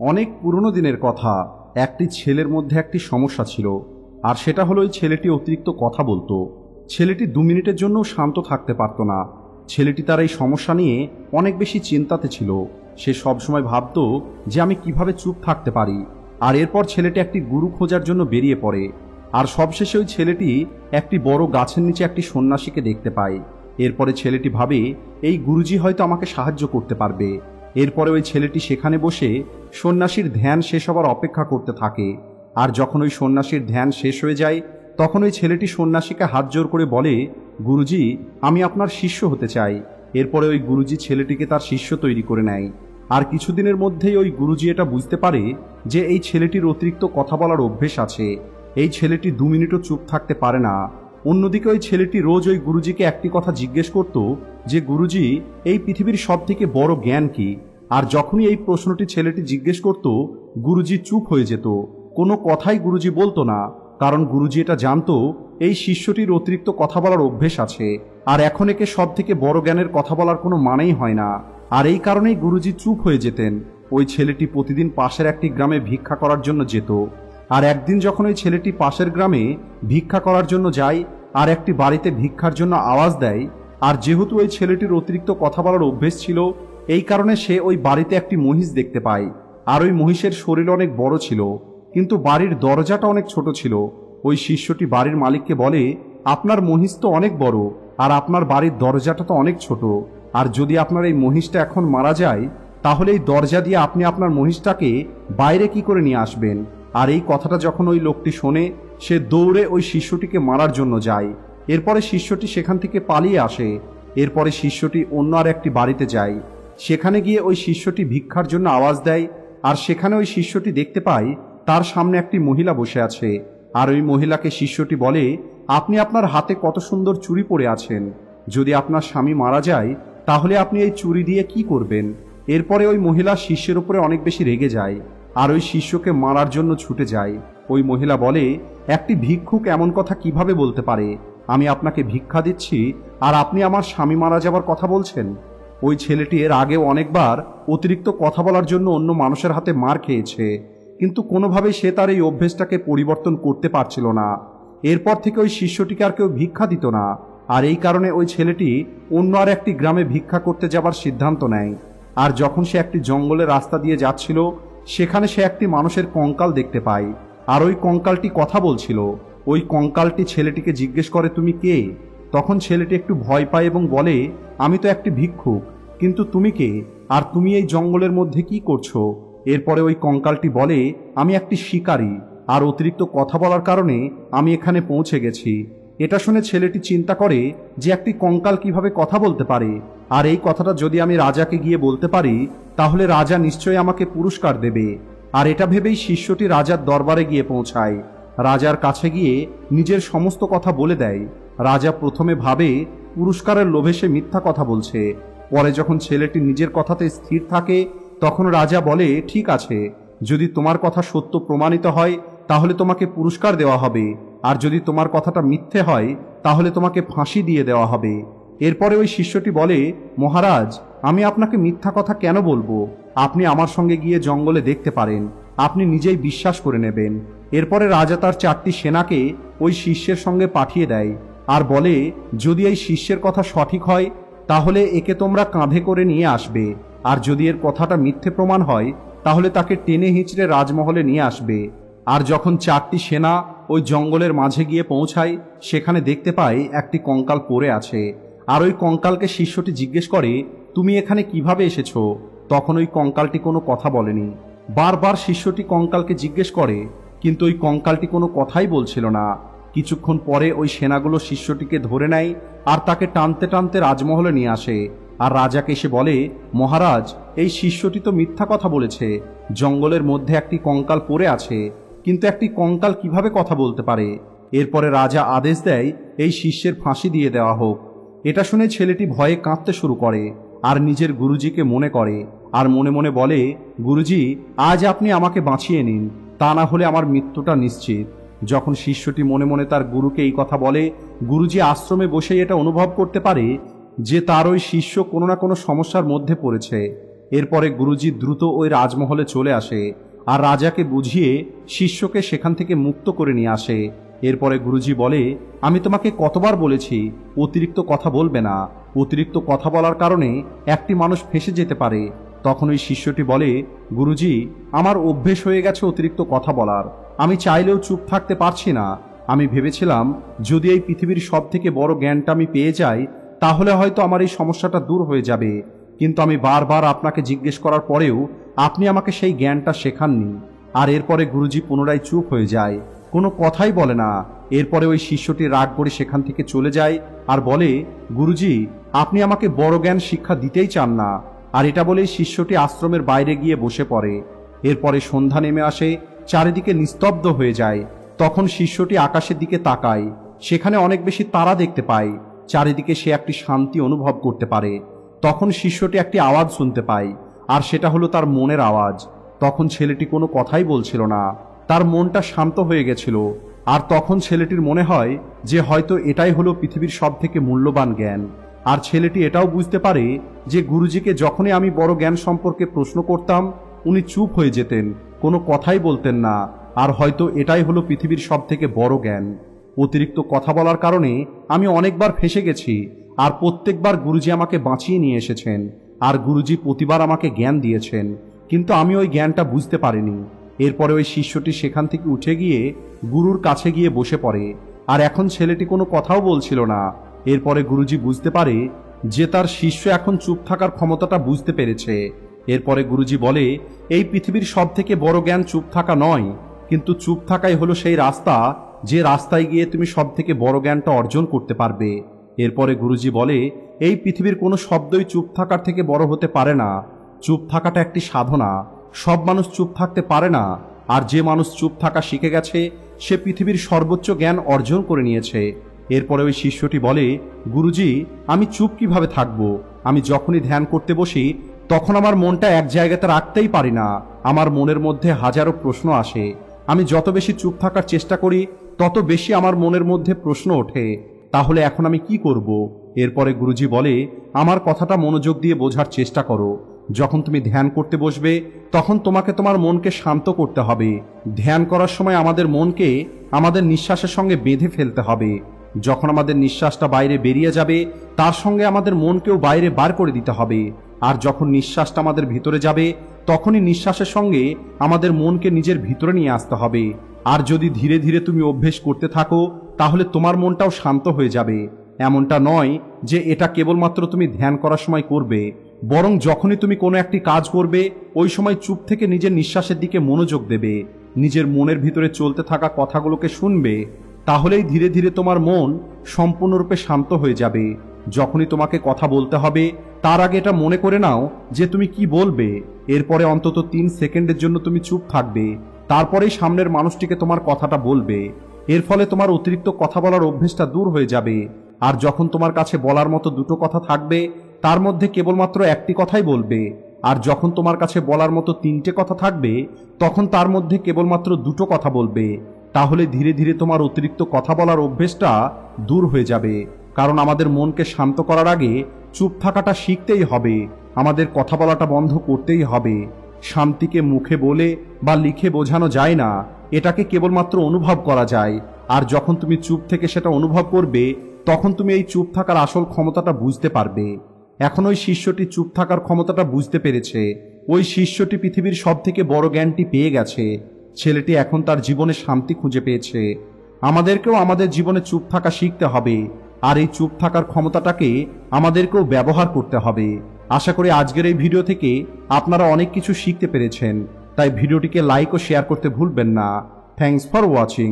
অনেক পুরনো দিনের কথা। একটি ছেলের মধ্যে একটি সমস্যা ছিল, আর সেটা হলো এই ছেলেটি অতিরিক্ত কথা বলতো। ছেলেটি 2 মিনিটের জন্য শান্ত থাকতে পারত না। ছেলেটি তার এই সমস্যা নিয়ে অনেক বেশি চিন্তাতে ছিল। সে সবসময় ভাবত যে আমি কিভাবে চুপ থাকতে পারি। আর এরপর ছেলেটি একটি গুরু খোঁজার জন্য বেরিয়ে পড়ে। আর সবশেষে ওই ছেলেটি একটি বড় গাছের নিচে একটি সন্ন্যাসীকে দেখতে পায়। এরপরে ছেলেটি ভাবে এই গুরুজি হয়তো আমাকে সাহায্য করতে পারবে। এরপরে ওই ছেলেটি সেখানে বসে সন্ন্যাসীর ধ্যান শেষ হবার অপেক্ষা করতে থাকে। আর যখন ওই সন্ন্যাসীর ধ্যান শেষ হয়ে যায়, তখন ওই ছেলেটি সন্ন্যাসীকে হাত জোর করে বলে, গুরুজি, আমি আপনার শিষ্য হতে চাই। এরপরে ওই গুরুজি ছেলেটিকে তার শিষ্য তৈরি করে নেয়। আর কিছুদিনের মধ্যেই ওই গুরুজি এটা বুঝতে পারে যে এই ছেলেটির অতিরিক্ত কথা বলার অভ্যেস আছে। এই ছেলেটি 2 মিনিটও চুপ থাকতে পারে না। অন্যদিকে ওই ছেলেটি রোজ ওই গুরুজিকে একটি কথা জিজ্ঞেস করত যে, গুরুজি, এই পৃথিবীর সব থেকে বড় জ্ঞান কি? আর যখনই এই প্রশ্নটি ছেলেটি জিজ্ঞেস করত, গুরুজি চুপ হয়ে যেত। কোনো কথাই গুরুজি বলতো না, কারণ গুরুজি এটা জানতো এই শিষ্যটির অতিরিক্ত কথা বলার অভ্যেস আছে। আর এখন একে সব থেকে বড় জ্ঞানের কথা বলার কোনো মানেই হয় না। আর এই কারণেই গুরুজি চুপ হয়ে যেতেন। ওই ছেলেটি প্রতিদিন পাশের একটি গ্রামে ভিক্ষা করার জন্য যেত। আর একদিন যখন ওই ছেলেটি পাশের গ্রামে ভিক্ষা করার জন্য যায়, আর একটি বাড়িতে ভিক্ষার জন্য আওয়াজ দেয়, আর যেহেতু ওই ছেলেটির অতিরিক্ত কথা বলার অভ্যেস ছিল, এই কারণে সে ওই বাড়িতে একটি মহিষ দেখতে পায়। আর ওই মহিষের শরীর অনেক বড় ছিল, কিন্তু বাড়ির দরজাটা অনেক ছোট ছিল। ওই শিষ্যটি বাড়ির মালিককে বলে, আপনার মহিষ তো অনেক বড়, আর আপনার বাড়ির দরজাটা তো অনেক ছোট। আর যদি আপনার এই মহিষটা এখন মারা যায়, তাহলে এই দরজা দিয়ে আপনি আপনার মহিষটাকে বাইরে কি করে নিয়ে আসবেন? আর এই কথাটা যখন ওই লোকটি শোনে, সে দৌড়ে ওই শিষ্যটিকে মারার জন্য যায়। এরপরে শিষ্যটি সেখান থেকে পালিয়ে আসে। এরপরে শিষ্যটি অন্য আর একটি বাড়িতে যায়। সেখানে গিয়ে ওই শিষ্যটি ভিক্ষার জন্য আওয়াজ দেয়। আর সেখানে ওই শিষ্যটি দেখতে পায় তার সামনে একটি মহিলা বসে আছে। আর ওই মহিলাকে শিষ্যটি বলে, আপনি আপনার হাতে কত সুন্দর চুড়ি পরে আছেন। যদি আপনার স্বামী মারা যায়, তাহলে আপনি এই চুড়ি দিয়ে কি করবেন? এরপরে ওই মহিলা শিষ্যের উপরে অনেক বেশি রেগে যায়, আর ওই শিষ্যকে মারার জন্য ছুটে যায়। ওই মহিলা বলে, একটি ভিক্ষুক এমন কথা কিভাবে বলতে পারে? আমি আপনাকে ভিক্ষা দিচ্ছি, আর আপনি আমার স্বামী মারা যাবার কথা বলছেন? ওই ছেলেটি এর আগেও অনেকবার অতিরিক্ত কথা বলার জন্য অন্য মানুষের হাতে মার খেয়েছে, কিন্তু কোনোভাবেই সে তার এই অভ্যেসটাকে পরিবর্তন করতে পারছিল না। এরপর থেকে ওই শিষ্যটিকে আর কেউ ভিক্ষা দিত না। আর এই কারণে ওই ছেলেটি অন্য আর একটি গ্রামে ভিক্ষা করতে যাবার সিদ্ধান্ত নেয়। আর যখন সে একটি জঙ্গলের রাস্তা দিয়ে যাচ্ছিল, সেখানে সে একটি মানুষের কঙ্কাল দেখতে পায়। আর ওই কঙ্কালটি কথা বলছিল। ওই কঙ্কালটি ছেলেটিকে জিজ্ঞেস করে, তুমি কে? তখন ছেলেটি একটু ভয় পায় এবং বলে, আমি তো একটি ভিক্ষুক, কিন্তু তুমি কে? আর তুমি এই জঙ্গলের মধ্যে কি করছো? এরপরে ওই কঙ্কালটি বলে, আমি একটি শিকারী, আর অতিরিক্ত কথা বলার কারণে আমি এখানে পৌঁছে গেছি। এটা শুনে ছেলেটি চিন্তা করে যে একটি কঙ্কাল কিভাবে কথা বলতে পারে। আর এই কথাটা যদি আমি রাজাকে গিয়ে বলতে পারি, তাহলে রাজা নিশ্চয়ই আমাকে পুরস্কার দেবে। আর এটা ভেবেই শিষ্যটি রাজার দরবারে গিয়ে পৌঁছায়। রাজার কাছে গিয়ে নিজের সমস্ত কথা বলে দেয়। রাজা প্রথমে ভাবে পুরস্কারের লোভে সে মিথ্যা কথা বলছে। পরে যখন ছেলেটি নিজের কথাতে স্থির থাকে, তখন রাজা বলে, ঠিক আছে, যদি তোমার কথা সত্য প্রমাণিত হয়, তাহলে তোমাকে পুরস্কার দেওয়া হবে। আর যদি তোমার কথাটা মিথ্যে হয়, তাহলে তোমাকে ফাঁসি দিয়ে দেওয়া হবে। এরপরে ওই শিষ্যটি বলে, মহারাজ, আমি আপনাকে মিথ্যা কথা কেন বলবো? আপনি আমার সঙ্গে গিয়ে জঙ্গলে দেখতে পারেন, আপনি নিজেই বিশ্বাস করে নেবেন। এরপরে রাজা তার 4টি সেনাকে ওই শিষ্যের সঙ্গে পাঠিয়ে দেয়, আর বলে, যদি এই শিষ্যের কথা সঠিক হয়, তাহলে একে তোমরা কাঁধে করে নিয়ে আসবে। আর যদি এর কথাটা মিথ্যে প্রমাণ হয়, তাহলে তাকে টেনে হিঁচড়ে রাজমহলে নিয়ে আসবে। আর যখন 4টি সেনা ওই জঙ্গলের মাঝে গিয়ে পৌঁছায়, সেখানে দেখতে পায় একটি কঙ্কাল পড়ে আছে। আর ওই কঙ্কালকে শিষ্যটি জিজ্ঞেস করে, তুমি এখানে কিভাবে এসেছো? তখন ওই কঙ্কালটি কোনো কথা বলেনি। বারবার শিষ্যটি কঙ্কালকে জিজ্ঞেস করে, কিন্তু ওই কঙ্কালটি কোনো কথাই বলছিল না। কিছুক্ষণ পরে ওই সেনাগুলো শিষ্যটিকে ধরে নেয়, আর তাকে টানতে টানতে রাজমহলে নিয়ে আসে। আর রাজাকে এসে বলে, মহারাজ, এই শিষ্যটি তো মিথ্যা কথা বলেছে। জঙ্গলের মধ্যে একটি কঙ্কাল পড়ে আছে, কিন্তু একটি কঙ্কাল কিভাবে কথা বলতে পারে? এরপরে রাজা আদেশ দেয়, এই শিষ্যের ফাঁসি দিয়ে দেওয়া হোক। এটা শুনে ছেলেটি ভয়ে কাঁদতে শুরু করে, আর নিজের গুরুজিকে মনে করে, আর মনে মনে বলে, গুরুজি, আজ আপনি আমাকে বাঁচিয়ে নিন, তা না হলে আমার মৃত্যুটা নিশ্চিত। যখন শিষ্যটি মনে মনে তার গুরুকে এই কথা বলে, গুরুজি আশ্রমে বসেই এটা অনুভব করতে পারে যে তার ওই শিষ্য কোনো না কোনো সমস্যার মধ্যে পড়েছে। এরপরে গুরুজি দ্রুত ওই রাজমহলে চলে আসে আর রাজাকে বুঝিয়ে শিষ্যকে সেখান থেকে মুক্ত করে নিয়ে আসে। এরপরে গুরুজি বলে, আমি তোমাকে কতবার বলেছি অতিরিক্ত কথা বলবে না, অতিরিক্ত কথা বলার কারণে একটি মানুষ ফেঁসে যেতে পারে। তখন ওই শিষ্যটি বলে, গুরুজি, আমার অভ্যেস হয়ে গেছে অতিরিক্ত কথা বলার, আমি চাইলেও চুপ থাকতে পারছি না। আমি ভেবেছিলাম যদি এই পৃথিবীর সব থেকে বড় জ্ঞানটা আমি পেয়ে যাই তাহলে হয়তো আমার এই সমস্যাটা দূর হয়ে যাবে, কিন্তু আমি বারবার আপনাকে জিজ্ঞেস করার পরেও আপনি আমাকে সেই জ্ঞানটা শেখাননি। আর এরপরে গুরুজি পুনরায় চুপ হয়ে যায়, কোনো কথাই বলে না। এরপরে ওই শিষ্যটি রাগ করে সেখান থেকে চলে যায় আর বলে, গুরুজি, আপনি আমাকে বড় জ্ঞান শিক্ষা দিতেই চান না। আর এটা বলেই শিষ্যটি আশ্রমের বাইরে গিয়ে বসে পড়ে। এরপরে সন্ধ্যা নেমে আসে, চারিদিকে নিস্তব্ধ হয়ে যায়। তখন শিষ্যটি আকাশের দিকে তাকায়, সেখানে অনেক বেশি তারা দেখতে পায়। চারিদিকে সে একটি শান্তি অনুভব করতে পারে। তখন শিষ্যটি একটি আওয়াজ শুনতে পায়, আর সেটা হলো তার মনের আওয়াজ। তখন ছেলেটি কোনো কথাই বলছিল না, তার মনটা শান্ত হয়ে গেছিল। আর তখন ছেলেটির মনে হয় যে হয়তো এটাই হলো পৃথিবীর সব থেকে মূল্যবান জ্ঞান। আর ছেলেটি এটাও বুঝতে পারে যে গুরুজিকে যখনই আমি বড় জ্ঞান সম্পর্কে প্রশ্ন করতাম উনি চুপ হয়ে যেতেন, কোনো কথাই বলতেন না। আর হয়তো এটাই হলো পৃথিবীর সব থেকে বড় জ্ঞান। অতিরিক্ত কথা বলার কারণে আমি অনেকবার ফেঁসে গেছি, আর প্রত্যেকবার গুরুজি আমাকে বাঁচিয়ে নিয়ে এসেছেন। আর গুরুজি প্রতিবার আমাকে জ্ঞান দিয়েছেন, কিন্তু আমি ওই জ্ঞানটা বুঝতে পারিনি। এরপরে ওই শিষ্যটি সেখান থেকে উঠে গিয়ে গুরুর কাছে গিয়ে বসে পড়ে। আর এখন ছেলেটি কোনো কথাও বলছিল না। এরপরে গুরুজি বুঝতে পারে যে তার শিষ্য এখন চুপ থাকার ক্ষমতাটা বুঝতে পেরেছে। এরপরে গুরুজি বলে, এই পৃথিবীর সব থেকে বড় জ্ঞান চুপ থাকা নয়, কিন্তু চুপ থাকাই হলো সেই রাস্তা যে রাস্তায় গিয়ে তুমি সব থেকে বড় জ্ঞানটা অর্জন করতে পারবে। এরপরে গুরুজি বলে, এই পৃথিবীর কোনো শব্দই চুপ থাকার থেকে বড় হতে পারে না। চুপ থাকাটা একটি সাধনা, সব মানুষ চুপ থাকতে পারে না। আর যে মানুষ চুপ থাকা শিখে গেছে সে পৃথিবীর সর্বোচ্চ জ্ঞান অর্জন করে নিয়েছে। এরপরে ওই শিষ্যটি বলে, গুরুজি, আমি চুপ কিভাবে থাকব? আমি যখনই ধ্যান করতে বসি তখন আমার মনটা এক জায়গাতে রাখতেই পারি না। আমার মনের মধ্যে হাজারো প্রশ্ন আসে। আমি যত বেশি চুপ থাকার চেষ্টা করি তত বেশি আমার মনের মধ্যে প্রশ্ন ওঠে। তাহলে এখন আমি কি করব? এরপরে গুরুজি বলে, আমার কথাটা মনোযোগ দিয়ে বোঝার চেষ্টা করো। যখন তুমি ধ্যান করতে বসবে তখন তোমাকে তোমার মনকে শান্ত করতে হবে। ধ্যান করার সময় আমাদের মনকে আমাদের নিঃশ্বাসের সঙ্গে বেঁধে ফেলতে হবে। যখন আমাদের নিঃশ্বাসটা বাইরে বেরিয়ে যাবে তার সঙ্গে আমাদের মনকেও বাইরে বার করে দিতে হবে। আর যখন নিঃশ্বাসটা আমাদের ভিতরে যাবে তখনই নিঃশ্বাসের সঙ্গে আমাদের মনকে নিজের ভিতরে নিয়ে আসতে হবে। আর যদি ধীরে ধীরে তুমি অভ্যেস করতে থাকো তাহলে তোমার মনটাও শান্ত হয়ে যাবে। এমনটা নয় যে এটা কেবলমাত্র তুমি ধ্যান করার সময় করবে, বরং যখনই তুমি কোনো একটি কাজ করবে ওই সময় চুপ থেকে নিজের নিঃশ্বাসের দিকে মনোযোগ দেবে, নিজের মনের ভিতরে চলতে থাকা কথাগুলোকে শুনবে। তাহলেই ধীরে ধীরে তোমার মন সম্পূর্ণরূপে শান্ত হয়ে যাবে। যখনই তোমাকে কথা বলতে হবে তার আগে এটা মনে করে নাও যে তুমি কি বলবে। এরপরে অন্তত 3 সেকেন্ডের জন্য তুমি চুপ থাকবে, তারপরেই সামনের মানুষটিকে তোমার কথাটা বলবে। এর ফলে তোমার অতিরিক্ত কথা বলার অভ্যেসটা দূর হয়ে যাবে। আর যখন তোমার কাছে বলার মতো দুটো কথা থাকবে তার মধ্যে কেবলমাত্র একটি কথাই বলবে। আর যখন তোমার কাছে বলার মতো 3টে কথা থাকবে তখন তার মধ্যে কেবলমাত্র দুটো কথা বলবে। তাহলে ধীরে ধীরে তোমার অতিরিক্ত কথা বলার অভ্যেসটা দূর হয়ে যাবে। কারণ আমাদের মনকে শান্ত করার আগে চুপ থাকাটা শিখতেই হবে, আমাদের কথা বলাটা বন্ধ করতেই হবে। শান্তিকে মুখে বলে বা লিখে বোঝানো যায় না, এটাকে কেবলমাত্র অনুভব করা যায়। আর যখন তুমি চুপ থেকে সেটা অনুভব করবে তখন তুমি এই চুপ থাকার আসল ক্ষমতাটা বুঝতে পারবে। এখন ওই শিষ্যটি চুপ থাকার ক্ষমতাটা বুঝতে পেরেছে। ওই শিষ্যটি পৃথিবীর সব থেকে বড় জ্ঞানটি পেয়ে গেছে। ছেলেটি এখন তার জীবনে শান্তি খুঁজে পেয়েছে। আমাদেরকেও আমাদের জীবনে চুপ থাকা শিখতে হবে, আর এই চুপ থাকার ক্ষমতাটাকে আমাদেরকেও ব্যবহার করতে হবে। আশা করি আজকের এই ভিডিও থেকে আপনারা অনেক কিছু শিখতে পেরেছেন। তাই ভিডিওটিকে লাইক ও শেয়ার করতে ভুলবেন না। Thanks for watching.